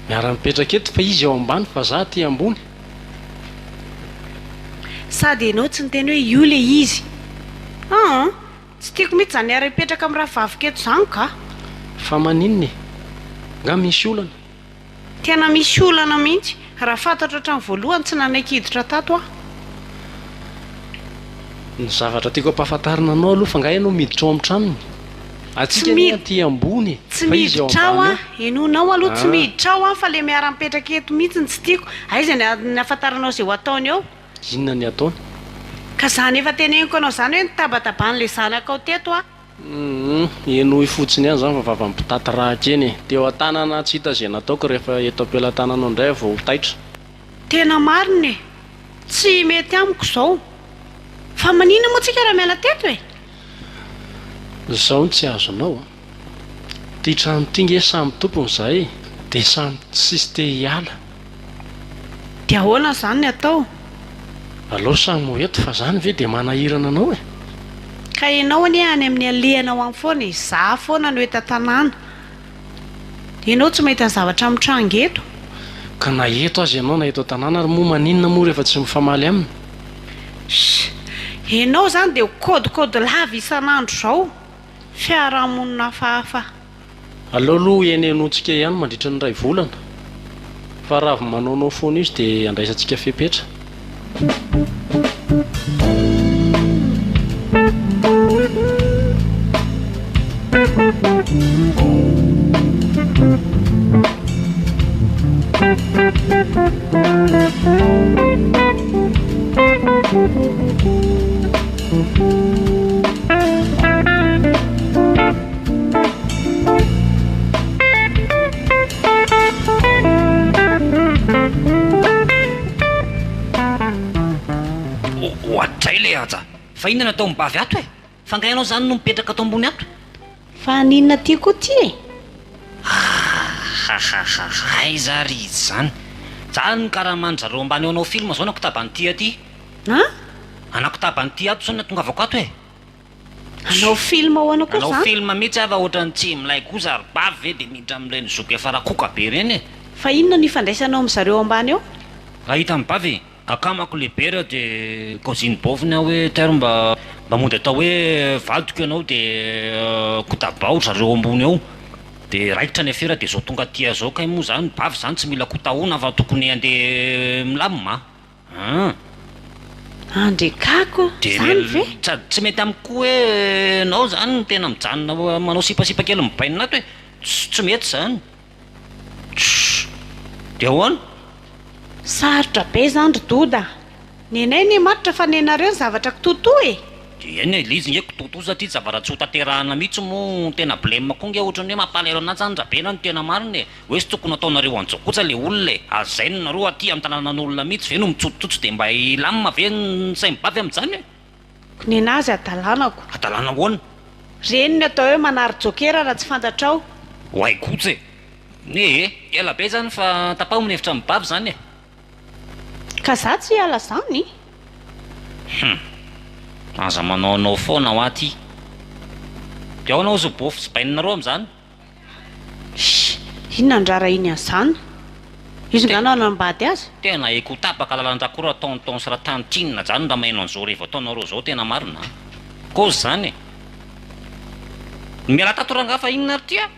Miara-mipetraka eto fa izy ao ambany fa za aty ambony. Sady ianao tsy niteny hoe io le izy. Tsy tiako mihitsy zany miara-mipetraka amin'ny raha vavika eto zany ka. Fa maninona e? Nga misy olana. Tena misy olana mihitsy raha fantatra hatramin'ny voalohany tsy nanaiky-hiditra tato aho. Ny zavatra tiako ampahafantarina anao aloha fa nga ianao miditra ao amin'ny tranony. Atsika Tsy ny mid- aty ambony Tsy fa izy ao miditra ao ambany. a, enonao aloha tsy Ah. miditra ao a fa le miara-mipetraka eto mihitsy ny tsy tiako. Aiza ny afantaranao izay ho ataony ao. Inona ny ataony? Ka zany efa teneniko anao zany hoe nitabatabany zanaka ao teto a. Enoy fotsiny ihany zany fa vava-mipitaty raha keny e. Teo an-tanana tsy hita izay nataoko rehefa eto am-pelantananao indray vao taitra. Tena marina e. Tsy mety amiko izao. Fa manina moa tsika raha miala teto e? Izao no tsy azonao a. Ty trano ty nge samy tompony zahay dia samy tsisy te hiala. Dia ahoana zany ny atao? Alao samy mo eto fa zany ve dia manahirana anao e. Ka ianao anie any amin'ny alehanao amin'ny foana e. Za foana no eto an-tanàna. Ianao tsy mahita ny zavatra mitranga eto. Ka na eto azy ianao na eto an-tanàna ary moa maninona moa rehefa tsy mifamaly aminy. Ianao zany dia kôdikôdy lava isan'andro izao. Fiarahamonina hafahafa. Alao aloha enenontsika ihany mandritra ny 2 volana. Fa raha vao manaonao foana izy dia andraisantsika fepetra. Ohatray le aja. Fa inona natao mibavy ato e? Fa nga ianao zany no mipetraka ato ambony ato? Fa ninona ty koa ty e? Aiza ry izy zany. Zany karaha mandrareo ambany ao anao film zao anako tabany ty aty. Ha? Anako tabany ty ato zao no tongavako ato e. anao film ahoana koa anao zany film mihitsy ava ohatrany tsy milay kosa ary bavy ve dia miditra amin'ireny zoky efa rakoka be ireny e fa inona ny ifandraisanao amin'ny zareo ambany eo raha hita amin'ny bavy akamako lehibe reo dia cosine boviny aho hoe tairo mba mody atao hoe vadiko ianao dia kotabaotra reo ambony ao dia raikitra ny afera dia zao tonga tia zao kay moa zany bavy zany tsy mila kotahoana fa tokony andeha milamima andrekako zany ve tsy mety amiko hoe anao zany tena mijanona manao sipasipa kely mibainina ato hoe tsy mety zany dia ahoana sarotra be zany rododa nenay ny matotra fa nenareo ny zavatra kitoto e dia eny le izy ngeko toto satria zavatra tsy ho tanterahana mihitsy moa tena blème koa nge ohatrany hoe mampalahelo anazy zany rabena no tena mariny e hoe sy tokony ataonareo anjao kosa le olona e azainy nareo aty amin'ny tanànan'olona mihitsy ve no mitsototsotso dia mba ilamina ve ny sainy bavy amin'izany e nenazy adalanako adalana ahoana reny ny atao hoe manary jokera raha tsy fantatrao hoay kosa e ela be zany fa tapaho amin'ny hevitra mibavy zany e ka za tsy hiala zany aza manaonao foana ho aty dia ahoana ozy bofy sy bainareo amin'izany inona ndrara iny azany izy ngano anambady azy tena eko tapaka lalandrakora taontaon sy raha tantinina zany raha maino an'izao rehefa ataonareo zao tena marina kozy zany e miala tatorangafa inona ary tya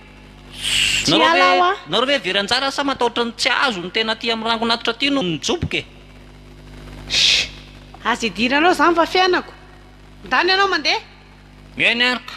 nareo ve veranjara sa matahotra ny tsy azo ny tena ty amin'ny rango natitra ty no mijoboka e azy idiranao zany fa fiainako ndany ianao mandeha eny arika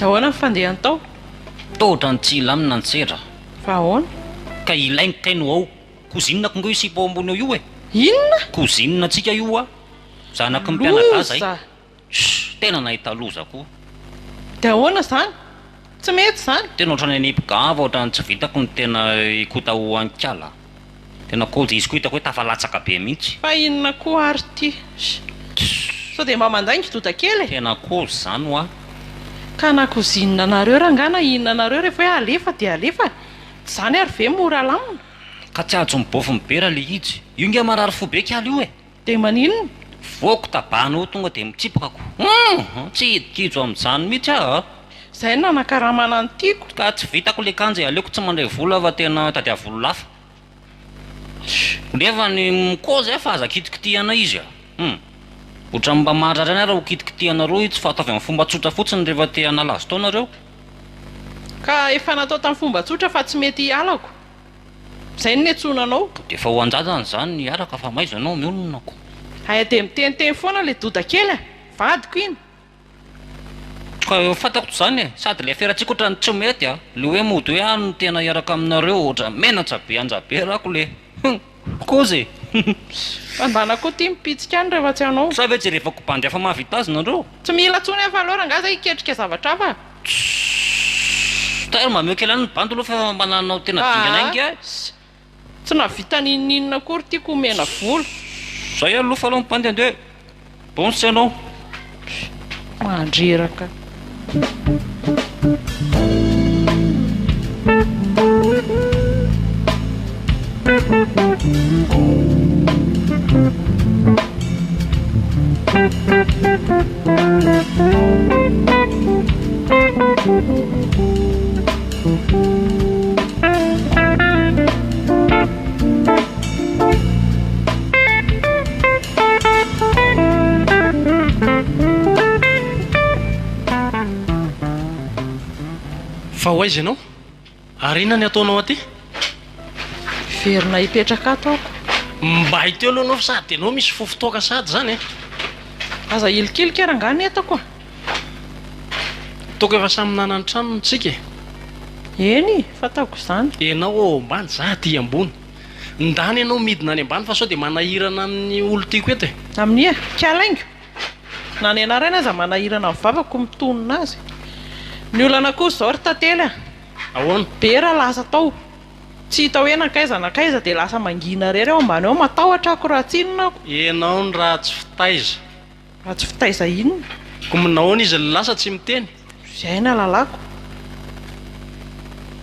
ahoana nyfandehany tao tohatra ny tsy ilamina ny tsera fa ahoana ka ilainy kaino ao kozinina kongo io sipo ambony eo io e inona kozinina atsika io a zanaky ny mpianaka zay tena nahita loza koa dia ahoana zany tsy mety zany tena ohatrany anipigava ohatrany tsy vitako ny tena ikota ho ankala tena koja izy koa hitako hoe tafalatsaka be mihitsy fa inona koa ary ty sao dia mba mandaingy dota kely e tena koja zany ho a ka nakozinina nareo raha ngana inona nareo rehefa hoe alefa dia alefa zany ary ve mora lamina ka tsy ajo mibofy mibera le izy io nge marary fo be kaly io e dia maninona voako tabanao tonga dia mitsipakako tsy hidikijo amin'izany mihitsy ah izay nanakaramana ny tiako ka tsy vitako le kanja aleoko tsy mandray vola fa tena tadia volo lafa nefa ny mikoza fa aza kitikitihana izy ohatra mba mahadrarany raha ho kitikitihanareo io tsy fataovy amin'ny fomba tsotra fotsiny rehefa te hanalazo taonareo ka efa natao tamin'ny fomba tsotra fa tsy mety hialako izay ny netsonanao dia efa ho anjajany zany niaraka fa maizanao miononako aya dia miteniteny foana le doda kely a vadiko iny ka fantako zany e sady le aferatsika ohatrany tsy mety a le hoe mody hoe ano tena hiaraka aminareo ohatra menatsa be anjabe rako le kozy fandana koa ty mipitsika any rehefa tsy anao sa ve tsy rehefa kobandy afa mahavita azy nareo tsy mila tsony efa aloha raha ngaza hiketrika zavatra afa taero mameo kely any ny bandy aloha fa mananao tena dingana ingy a tsy navita nininina kory tiako mena volo zay aloha fa aloha mibandy andeha bonsy anao mandreraka fa ho aizy ianao ary inona ny ataonao aty verina hipetraka ataoko mba hiteo aloha anao fa sady anao misy fofotoaka sady zany e aza ilikilika rangany etako toko efa samy nanany trano ntsika eny fataoko izany ianao ao ambany za ty ambony ndany ianao midina any ambany fa sao dia manahirana amin'ny olo tiako eto e amin'ny e kialaingo na ny anarana aza manahirana mivavako mitonona azy. Ny olana kosa zao ry tantely a. Ahoana? Be raha lasa tao. Tsy hita hoe nakaiza dia lasa mangina rery ao ambany ao matahotra ako raha tsinonako. Ianao ny raha tsy fitaiza. Raha tsy fitaiza inona? Ko minahoana izy lasa tsy miteny? Izay na lalako.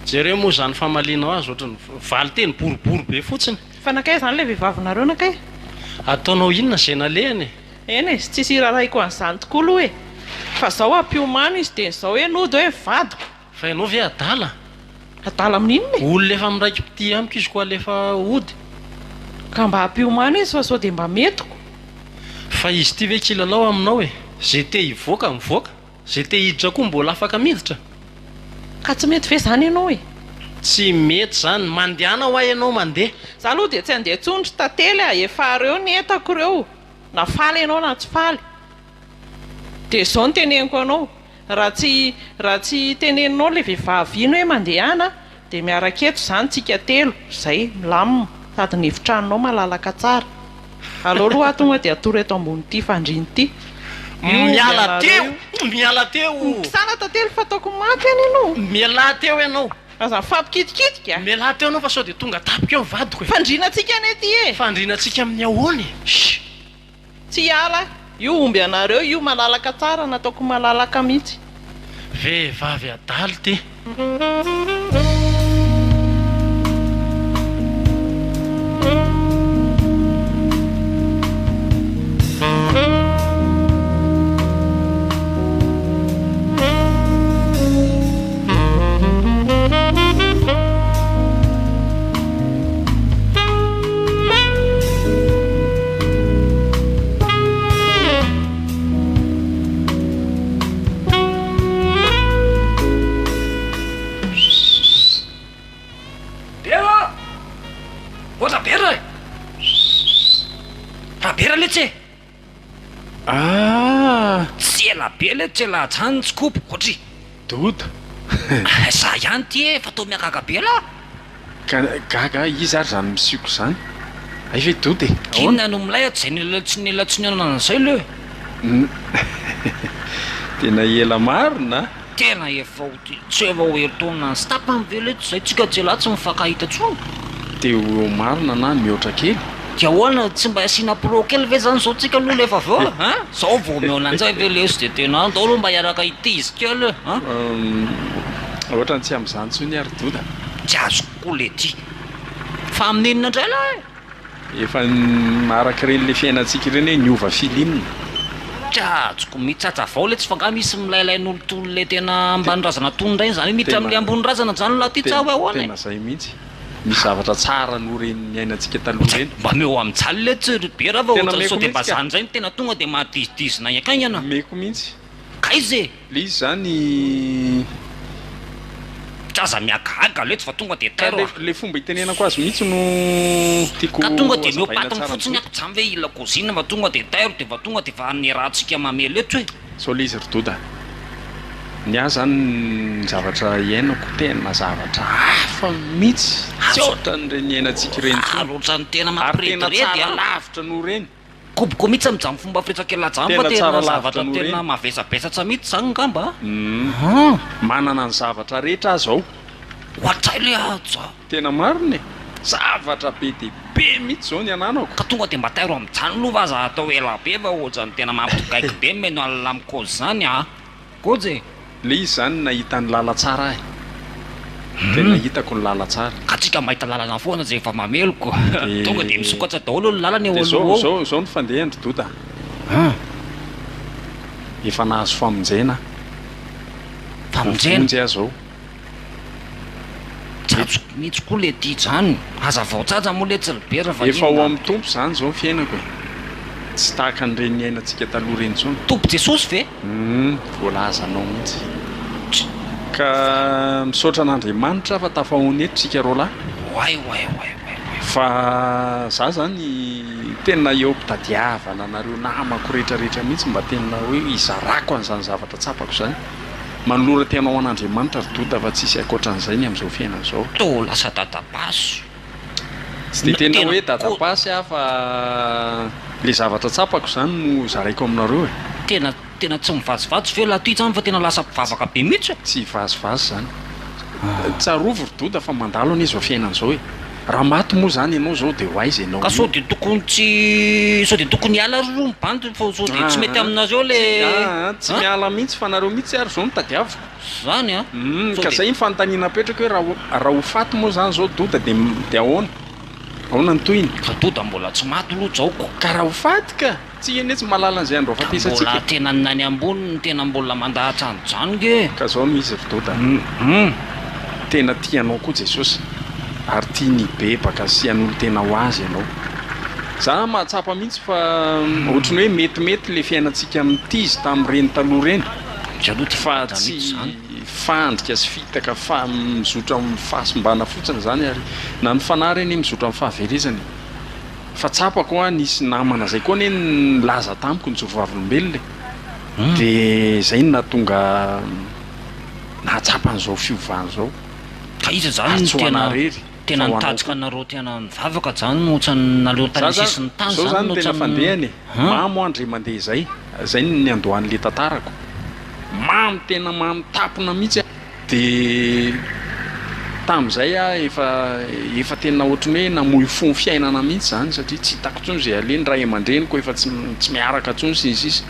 Jereo moa zany famalianao azy ohatrany valy teny boribory be fotsiny. Fa nakay zany ilay vehivavinareo nakay? Ataonao inona izay nalehany? Eny e, tsy iraraiko an'izany tokoa aloha e. Fa zao ampiomano izy dia zao hoe nody hoe vadiko. Fa ianao ve adala? Adala amin'inona e? Olona efa miraiky pity amiko izy koa lefa ody. Ka mba ampiomano izy fa sao dia mba metiko. Fa izy ty ve kilalao aminao e? Zay te hivoaka mivoaka, zay te hiditra koa mbola afaka miditra. Ka tsy mety ve zany ianao e? Tsy mety zany, mandehana ho ahy ianao mandeha. Za aloha dia tsy handeha tsondry tantely a, efa reo ny entako reo. Na faly ianao na tsy faly. Dia zao no teneniko anao. Raha tsy teneninao ilay vehivavy iny hoe mandehana, dia miaraka eto zany tsika telo. Zay milamina sady ny efitranonao malalaka tsara. Aleo aloha tonga dia atory eto ambon'ity fandriana ity. Miala teo! Miala teo! Sana tantely fataoko maty any ianao. Miala teo ianao. Aza mifampikitikika. Miala teo ianao fa sao dia tonga tapika eo ny vadiko e. Fandrianantsika any ety e. Fandrianantsika amin'ny ahoany? Tsy hiala. Io omby anareo, io malalaka tsara, nataoko malalaka mihitsy. Vehivavy adaly ty. Tsy ela be le tsy ela tsany tsy kopo kotry doda za ihany ty e fa tao miagaga be la gaga izy ary zany misioko zany ay ve doda e kinona no milay tsy nelatsiniana an'izay le tena ela marina tena efa tsy efa hoeritaona sy tapany velety zay tsika tsy ela tsy mifankahita tsony teo marina na mihoatra kely dia ahoana tsy mba asiana pro kely ve zany zao tsika aloha lefa aveo zao vao miona an'izay ve lesy dia tena andao aloha mba hiaraka itizy kely ohatrany tsy amin'izany tsony ary doda tsy azoko koa le ty fa amin'inona indray la efa maraka reny le fiainantsika ireny hoe niova filimina azoko mitsatsa avao le tsy fanga misy milailain'olo tony le tena ambanirazana tony ndray zany miditra amin'le amboninrazana zany la ty tsa hoe ahoana tena zay mihitsy misy zavatra tsara no reny niainantsika taloha reny mba meo amintsaly le tsy be raha va ohatra sao dia mba zany zay ny tena tonga dia mahatizitizina akagny ana meko mihitsy kaizy le izy zany tsy aza miagaga le tsy fa tonga dia tairo le fomba hitenenako azy mihitsy no tiako ka tonga dia meo patiny fotsiny ako tsamy hoe ila kozina fa tonga dia tairo dia fa tonga dia fa nirahantsika mamely eto hoe sao le izy rydoda ny ahy zany ny zavatra iainako tena zavatra hafa mihitsy tsy ohatra nyreny iainantsika ireny ohatrany tena ary tena mampirediredy tsara lavitra no reny koboko mihitsy amin'izany fomba firesakela zany fa Tena tena tsara zavatra lavitra tena no mavesabesatra mihitsy zany ngamba manana ny zavatra rehetra azy ao ohatray le aja tena marina e zavatra be dia be mihitsy zao ny ananako ka tonga dia mba tairo amin'izany aloha va za atao ela be fa ohatrany tena mampitokaiky be meno alina amikozy zany koje le izy zany nahita ny lala tsara ahy tena hitako ny lala tsara ka tsika mahita lalana foana zay efa mameloko tonga dia misokatra daholo ny lalana eo dia aloha ao zao ny fandehany doda efa nahazo famonjena famonjena vonjy ahy zao tsatsoko mihitsy koa le ty zany aza vaotsatsa moa le tsiribera fa efa ho amin'ny tompo zany zao ny fiainako e tsy tahaka nyreny iainantsika taloha reny tsony tompo jesosy ve voalazanao mihitsy ka misaotra an'Andriamanitra fa tafahonety tsika roa lahy oay fa za zany tena eo mpitadiavana anareo namako rehetrarehetra mihitsy mba tena hoe izarako an'izany zavatra tsapako zany manolora tenao an'Andriamanitra ry doda fa tsisy akoatran'izay ny amin'izao fiainana izao to lasa dadabaso tsy dia tena hoe dadapasy aho fa le zavatra tsapako zany no zaraiko aminareo e tena tsy mivazivazy ve laha ty zany fa tena lasa mpivavaka be mihitsy tsy vazivazy zany tsarovo rododa fa mandalo any izy va fiainan'izao hoe raha maty moa zany ianao zao de ho aiza ianao ka sao de tokony tsy sao de tokony hiala roa mibandy fa sao de tsy mety aminareo le tsy miala mihitsy fa nareo mihitsy ary zao notadiaviko zany a ka zay ny fanontaniana apetraka hoe raha ho faty moa zany zao doda de ahoana ny toyiny ka doda mbola tsy maty loha zaoko ka raha ho faty ka tsy eny tsy malala an'izay andro afatesatsika mbola tena nany ambony tena mbola mandahatra anyjany ge ka zao misy doda tena tianao koa Jesosy ary tia ny bebaka sy an'olo tena ho azy ianao za mahatsapa mihitsy fa ohatrany hoe metimety le fiainantsika amin'ity izy tamin'ireny taloha reny fa tsy fandrika sy fitaka fa mizotra amin'ny fahasimbana fotsiny zany ary na ny fanahy reny mizotra amin'ny fahaverezany fa tsapako a nisy namana zay koa ny laza tamiko ny jovavolombelona de zay no nahatonga nahatsapa an'izao fiovana zao ka iza zany tena nitatrika anareo tena mivavaka zany ohatrany naleo tany sisiny tany zao zany tena fandehany mamo andre mandeha zay ny andohan'le tantarako mamy tena mamy tapona mihitsy de tamin'izay a efa tena ohatrany hoe namoy fony fiainana mihitsy zany satria tsy hitako tsony zay aleny ray aman-dreniko efa tsy miaraka tsony sisisy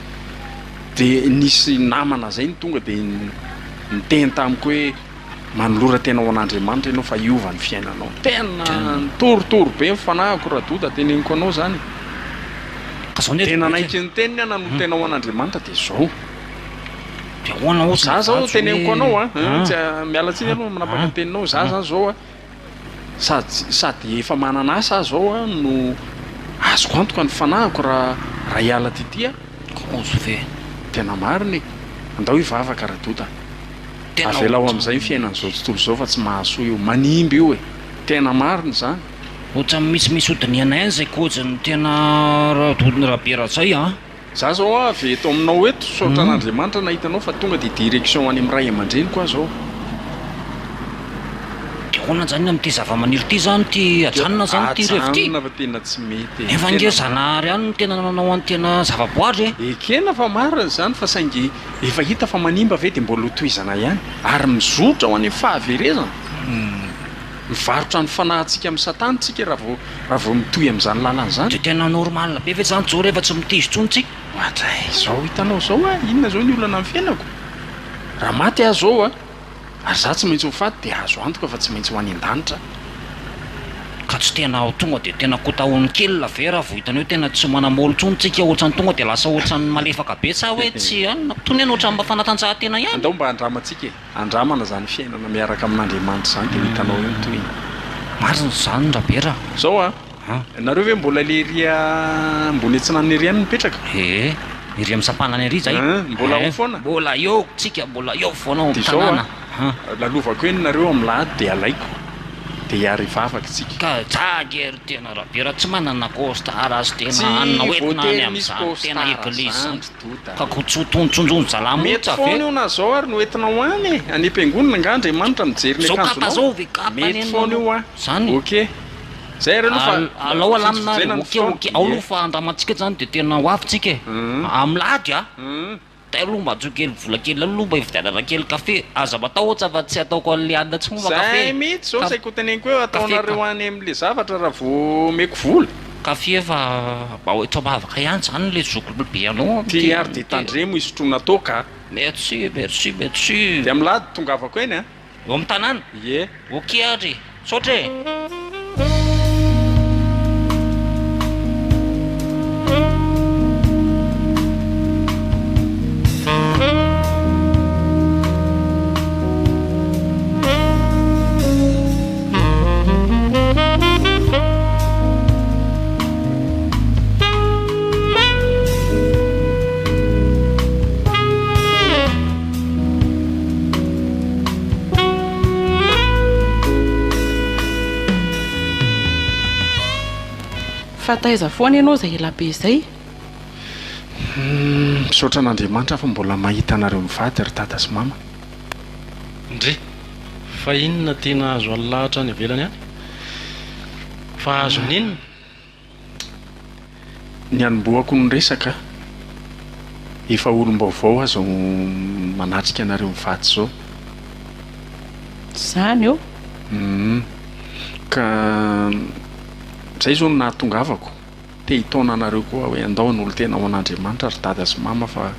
de nisy namana zay ny tonga de niteny tamiko hoe manolora tena ho an'Andriamanitra ianao fa iova ny fiainanao tena torotoro be mifanahako raha doda teneniko anao zany tena naiky ny teniny a nano tena ho an'Andriamanitra de zao za zao teneniko anao a tsy miala tsiny aloha manapaka teninao za zany zao a sady efa manana asa zao a no azoko antoka ny fanahako raha hiala titya tena mariny andao hivavaka raha doda avela ho amin'izay fiainan'izao tontolo zao fa tsy mahasoa io manimby io e tena mariny zany ohatra misy odiniana ihany zay kojany tena raha be raha zay a za zao a avy eto aminao eto saotra an'Andriamanitra nahitanao fa tonga de direction any amin'ny ray aman-dreny koa zao de hoana zany amin'ity zava-maniry ty zany ty ajanona zany ty revo ty fa tena tsy mety efa nge zanahary any tena nanao any tena zavaboary ekena fa mariny zany fa saingy efa hita fa manimba ve de mbola hotohizana ihany ary mizotra ho any fahaverezana mivarotra ny fanahintsika amin'ny satanitsika raha vao mitohy amin'izany lalana zany de tena normal be ve zany jo rehefa tsy mitizy tsony tsika atray zao hitanao zao a inona zao ny olana amin'ny fiainako raha maty aho zao a ary za tsy maintsy ho faty de azo antoka fa tsy maintsy ho any an-danitra ka tsy tena tonga de tena kotahony kely la ve raha vo hitany hoe tena tsy manamolo tsony tsika ohatrany tonga de lasa ohatrany malefaka be sa hoe tsy any tony any ohatrany mba fanatanjahantena ihany andao mba andramantsika e andramana zany fiainana miaraka amin'Andriamanitra zany de hitanao io toy mariny zany rabe raha zao a nareo ve mbola le ria mbony etsinany ry any mipetraka iry am'sapanany ary zay mbola ao foana mbola eo tsika mbola eo foana de zao a lalovako eny nareo amin'ny lahady de alaiko de hiary vavaka tsika ka jagery tena rabe raha tsy manana costara azy tena anina hoentina any amin'izany tena eglizy ka kotsontsonjony zalamo mety foana io na zao ary no entina ho any any am-piangonana nga Andriamanitra mijery ny akanjonao zao ve kapa mety foana io a zany ok zay ary aloha fa alao alamina ok ao aloha fa andramantsika zany de tena ho avy tsika e amin'ny lahady a aloha mba ajo kely vola kely aloha mba hividianana kely kafe aza matao ohatsa fa tsy ataoko an'le anina tsy momba kafe zay mihitsy zao saiko teneniko hoe ataonareo any amin'le zavatra raha vo meko vola kafe fa mba oetra mavaka ihany zany le zokolo be anao ty ary de tandremo isotrona toka merci de amin'ny lahady tongavako eny a eo amin'ny tanàna ye ok ary saotra e fa taiza foana ianao zay ela be zay misaotra an'Andriamanitra fa mbola mahita anareo mivady ry tata sy mama ndre fa inona tena azo alahatra any avelany any fa azo ninona ny anomboako ny resaka efa olom-baovao azo manatrika anareo mivady zao. Zany io ka zay zao no nahatongavako te hitaona anareo koa hoe andao n'olo tena ao an'Andriamanitra ry dada sy mama fa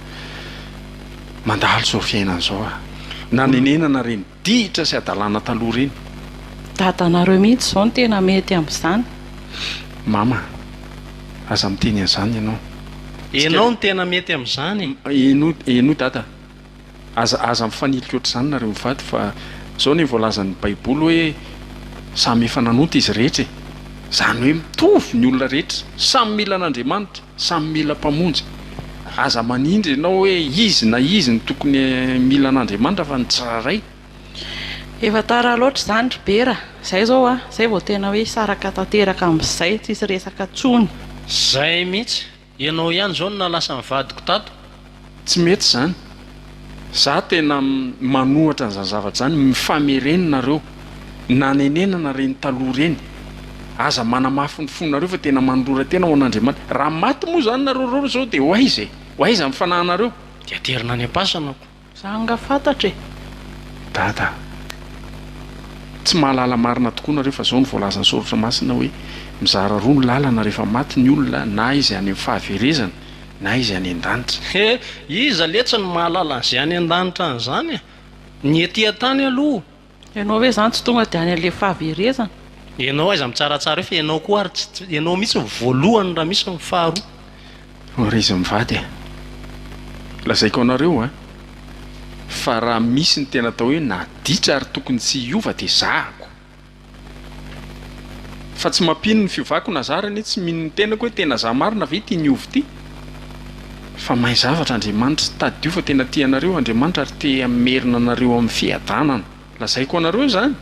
mandalo zao fiainana zao a nanenenana reny dihitra sy adalàna taloha reny. dadanareo mihitsy zao no tena mety amin'izany. Mama, aza miteny an'izany ianao. Ianao no tena mety amin'izany. Eno dada. Aza mifanilika ohatr'izany nareo mivady fa zao ny voalazan'ny Baiboly hoe samy efa nanonta izy rehetra. Zany hoe mitovy ny olona rehetra, samy mila an'Andriamanitra, samy mila mpamonjy. Aza manindry ianao hoe izy na izy ny tokony mila an'Andriamanitra fa ny tsirairay. Efa tara loatra zany ry Bera. Zay zao a, zay vao tena hoe saraka tanteraka amin'izay, tsisy resaka tsony. Zay mihitsy, ianao ihany zao no nalasa mivadiko tato. Tsy mety zany. Za tena manohatra an'izany zavatra zany, mifamerenina nanenenana reny taloha reny. Aza manamafy ny fonareo fa tena mandrora tena ao an'Andriamanitra. Raha maty moa zany nareo zao dia hoaiza mifanahinareo. Dia aterina ny ampasanako. Za nga fantatra e. Dada, tsy mahalala marina tokoa nareo fa zao ny voalazan'ny soratra masina hoe mizara roa ny lalana rehefa maty ny olona, na izy any amin'ny fahaverezana na izy any an-danitra. Iza letsy ny mahalala an'izay any an-danitra an'izany. Ny etỳ tany aloha. Ianao hoe zany tsy tonga dia any an'ilay fahaverezana. Ianao aiza mitsaratsara fa ianao koa ary ianao mihitsy voalohany raha misy ny faharoa. Ora izy mivady lazaiko anareo a fa raha misy ny tena atao hoe naditra ary tokony tsy hiova dia zahako. Fa tsy mampino ny fiovako nazarany tsy mino ny tenako hoe tena za marina ve tia niovy ity. Fa mahay zavatra Andriamanitra tadio fa tena tia anareo Andriamanitra ary te hamerina anareo amin'ny fiadanana. Lazaiko anareo zany.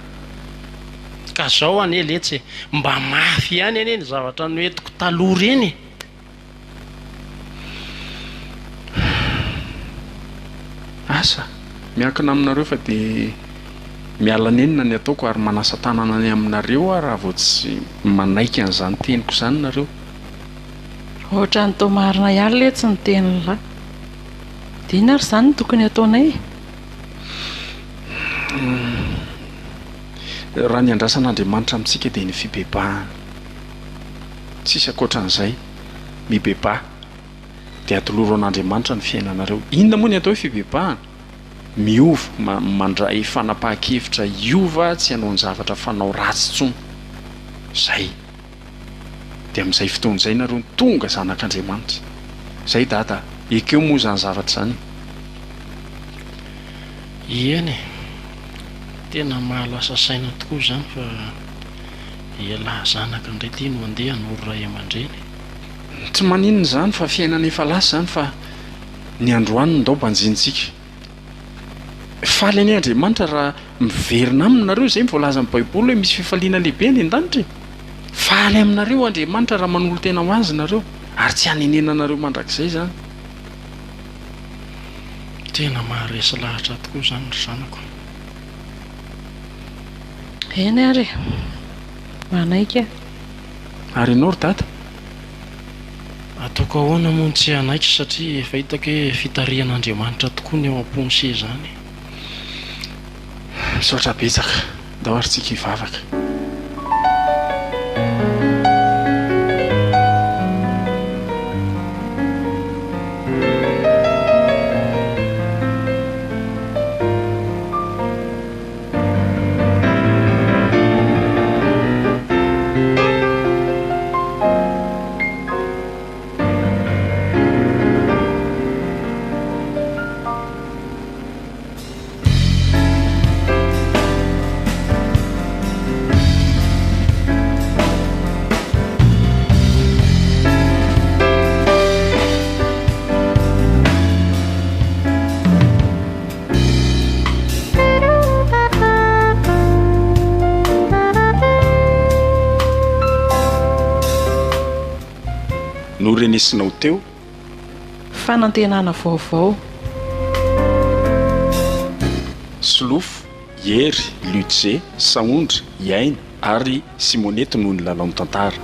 Ka zao ane letsy mba mafy ihany ane ny zavatra noentiko taloha reny. Asa miankina aminareo fa dia miala nenina ny ataoko ary manasa tanana ny aminareo raha vao tsy manaiky an'izany teniko izany nareo. Ohatra ny tao marina ihany letsy ny teny lahy. Dia ina ary izany no tokony ataonay? Raha ny andrasan'Andriamanitra amintsika dia ny fibebahana. Tsisy ankoatran'izay, mibebà dia atoloro an'Andriamanitra ny fiainanareo. Inona moa ny atao hoe fibebahana? Miova, mandray fanapahan-kevitra hiova, tsy hanao ny zavatra fanao ratsy intsony. Zay. Dia amin'izay fotoana izay nareo tonga zanak'Andriamanitra. Zay dada, ekeo moa izany zavatra izany. Ieny tena mahalasa saina tokoa izany fa ialahy zanaka indray ity no andeha noro ray aman-dreny. Tsy maninona izany fa fiainana efa lasa izany fa ny androany ndao mbanjintsika. Faly any Andriamanitra raha miverina aminareo izay voalazan'ny Baiboly hoe misy fifaliana lehibe any an-danitra. Faly aminareo Andriamanitra raha manolo tena ho azy nareo ary tsy hanenenanareo mandrakizay izany. Tena maharesy lahatra tokoa izany ry zanako. Eny ary manaika. Ary ianao ry dada? Ataoko ahoana moa ny tsy hanaiky satria efa hitako hoe fitarihan'Andriamanitra tokoa ny ao am-ponsy izany. Misaotra betsaka, ndao ary tsika hivavaka. No renesinao teo fanantenana vaovao. Solofo, Hery, Lutze, Saondry, Iaina ary Simonety noho ny lalao ny tantara.